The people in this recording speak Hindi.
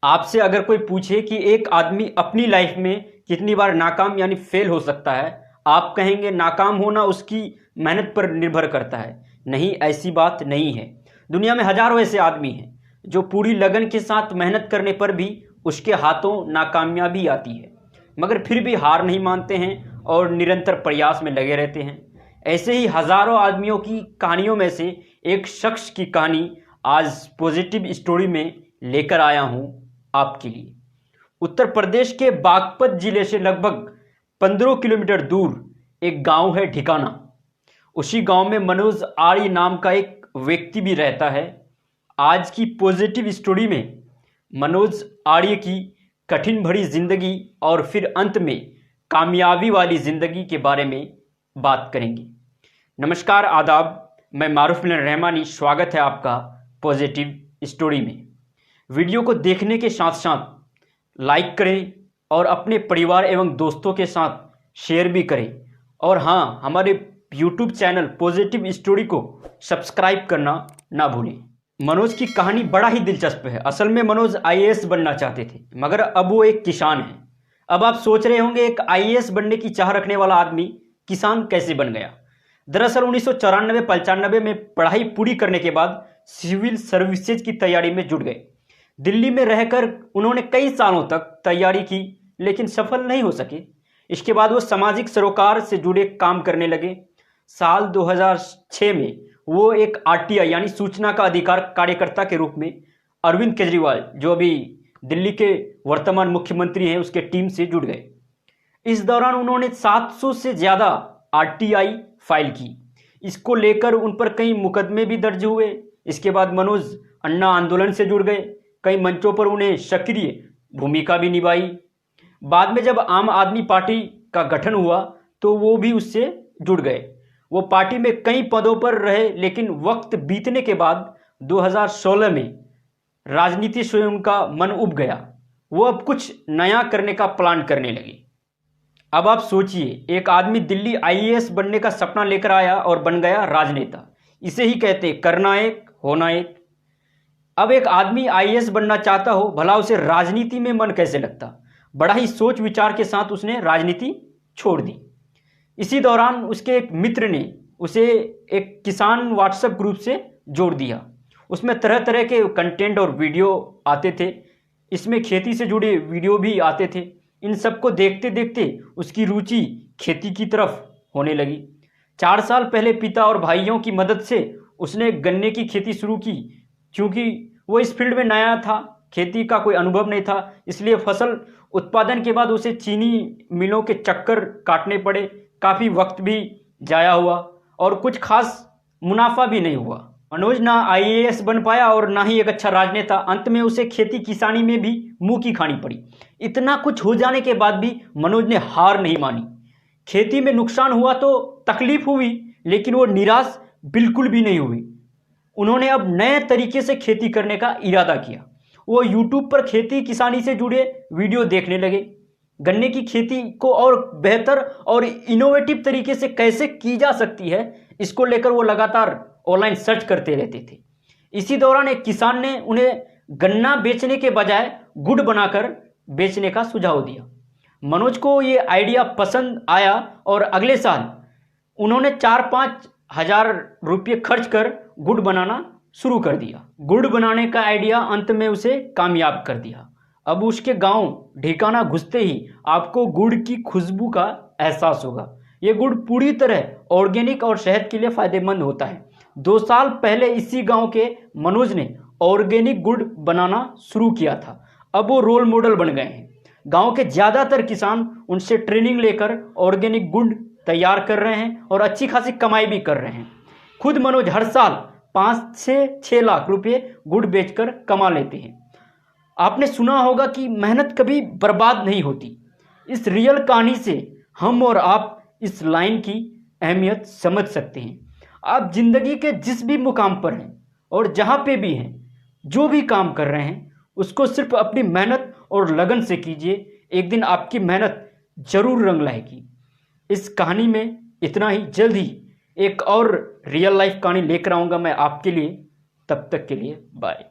आपसे अगर कोई पूछे कि एक आदमी अपनी लाइफ में कितनी बार नाकाम यानी फेल हो सकता है, आप कहेंगे नाकाम होना उसकी मेहनत पर निर्भर करता है। नहीं, ऐसी बात नहीं है। दुनिया में हजारों ऐसे आदमी हैं जो पूरी लगन के साथ मेहनत करने पर भी उसके हाथों नाकामयाबी आती है, मगर फिर भी हार नहीं मानते हैं और निरंतर प्रयास में लगे रहते हैं। ऐसे ही हजारों आदमियों की कहानियों में से एक शख्स की कहानी आज पॉजिटिव स्टोरी में लेकर आया हूं आपके लिए। उत्तर प्रदेश के बागपत जिले से लगभग 15 किलोमीटर दूर एक गांव है ठिकाना। उसी गांव में मनोज आर्य नाम का एक व्यक्ति भी रहता है। आज की पॉजिटिव स्टोरी में मनोज आर्य की कठिन भरी जिंदगी और फिर अंत में कामयाबी वाली जिंदगी के बारे में बात करेंगे। नमस्कार, आदाब, मैं मारूफ मिलन रहमानी। स्वागत है आपका पॉजिटिव स्टोरी में। वीडियो को देखने के साथ साथ लाइक करें और अपने परिवार एवं दोस्तों के साथ शेयर भी करें। और हाँ, हमारे यूट्यूब चैनल पॉजिटिव स्टोरी को सब्सक्राइब करना ना भूलें। मनोज की कहानी बड़ा ही दिलचस्प है। असल में मनोज आईएएस बनना चाहते थे, मगर अब वो एक किसान है। अब आप सोच रहे होंगे, एक आईएएस बनने की चाह रखने वाला आदमी किसान कैसे बन गया। दरअसल 1994-95 में पढ़ाई पूरी करने के बाद सिविल सर्विसेज की तैयारी में जुट गए। दिल्ली में रहकर उन्होंने कई सालों तक तैयारी की, लेकिन सफल नहीं हो सके। इसके बाद वो सामाजिक सरोकार से जुड़े काम करने लगे। साल 2006 में वो एक आरटीआई यानी सूचना का अधिकार कार्यकर्ता के रूप में अरविंद केजरीवाल, जो अभी दिल्ली के वर्तमान मुख्यमंत्री हैं, उसके टीम से जुड़ गए। इस दौरान उन्होंने 700 से ज़्यादा आरटीआई फाइल की। इसको लेकर उन पर कई मुकदमे भी दर्ज हुए। इसके बाद मनोज अन्ना आंदोलन से जुड़ गए। कई मंचों पर उन्हें सक्रिय भूमिका भी निभाई। बाद में जब आम आदमी पार्टी का गठन हुआ तो वो भी उससे जुड़ गए। वो पार्टी में कई पदों पर रहे, लेकिन वक्त बीतने के बाद 2016 में राजनीति से उनका मन उब गया। वो अब कुछ नया करने का प्लान करने लगे। अब आप सोचिए, एक आदमी दिल्ली आईएएस बनने का सपना लेकर आया और बन गया राजनेता। इसे ही कहते करना एक होना एक। अब एक आदमी आईएएस बनना चाहता हो, भला उसे राजनीति में मन कैसे लगता। बड़ा ही सोच विचार के साथ उसने राजनीति छोड़ दी। इसी दौरान उसके एक मित्र ने उसे एक किसान व्हाट्सएप ग्रुप से जोड़ दिया। उसमें तरह तरह के कंटेंट और वीडियो आते थे। इसमें खेती से जुड़े वीडियो भी आते थे। इन सबको देखते देखते उसकी रुचि खेती की तरफ होने लगी। 4 साल पहले पिता और भाइयों की मदद से उसने गन्ने की खेती शुरू की। क्योंकि वो इस फील्ड में नया था, खेती का कोई अनुभव नहीं था, इसलिए फसल उत्पादन के बाद उसे चीनी मिलों के चक्कर काटने पड़े। काफ़ी वक्त भी जाया हुआ और कुछ खास मुनाफा भी नहीं हुआ। मनोज ना आईएएस बन पाया और ना ही एक अच्छा राजनेता। अंत में उसे खेती किसानी में भी मुंह की खानी पड़ी। इतना कुछ हो जाने के बाद भी मनोज ने हार नहीं मानी। खेती में नुकसान हुआ तो तकलीफ हुई, लेकिन वो निराश बिल्कुल भी नहीं हुई। उन्होंने अब नए तरीके से खेती करने का इरादा किया। वो यूट्यूब पर खेती किसानी से जुड़े वीडियो देखने लगे। गन्ने की खेती को और बेहतर और इनोवेटिव तरीके से कैसे की जा सकती है, इसको लेकर वो लगातार ऑनलाइन सर्च करते रहते थे। इसी दौरान एक किसान ने उन्हें गन्ना बेचने के बजाय गुड़ बनाकर बेचने का सुझाव दिया। मनोज को ये आइडिया पसंद आया और अगले साल उन्होंने 4-5 हजार रुपये खर्च कर गुड़ बनाना शुरू कर दिया। गुड़ बनाने का आइडिया अंत में उसे कामयाब कर दिया। अब उसके गांव ढिकाना घुसते ही आपको गुड़ की खुशबू का एहसास होगा। ये गुड़ पूरी तरह ऑर्गेनिक और सेहत के लिए फायदेमंद होता है। 2 साल पहले इसी गांव के मनोज ने ऑर्गेनिक गुड़ बनाना शुरू किया था। अब वो रोल मॉडल बन गए हैं। गांव के ज़्यादातर किसान उनसे ट्रेनिंग लेकर ऑर्गेनिक गुड़ तैयार कर रहे हैं और अच्छी खासी कमाई भी कर रहे हैं। खुद मनोज हर साल 5 से 6 लाख रुपए गुड़ बेचकर कमा लेते हैं। आपने सुना होगा कि मेहनत कभी बर्बाद नहीं होती। इस रियल कहानी से हम और आप इस लाइन की अहमियत समझ सकते हैं। आप जिंदगी के जिस भी मुकाम पर हैं और जहाँ पे भी हैं, जो भी काम कर रहे हैं, उसको सिर्फ अपनी मेहनत और लगन से कीजिए। एक दिन आपकी मेहनत जरूर रंग लाएगी। इस कहानी में इतना ही। जल्द ही एक और रियल लाइफ कहानी लेकर आऊँगा मैं आपके लिए। तब तक के लिए बाय।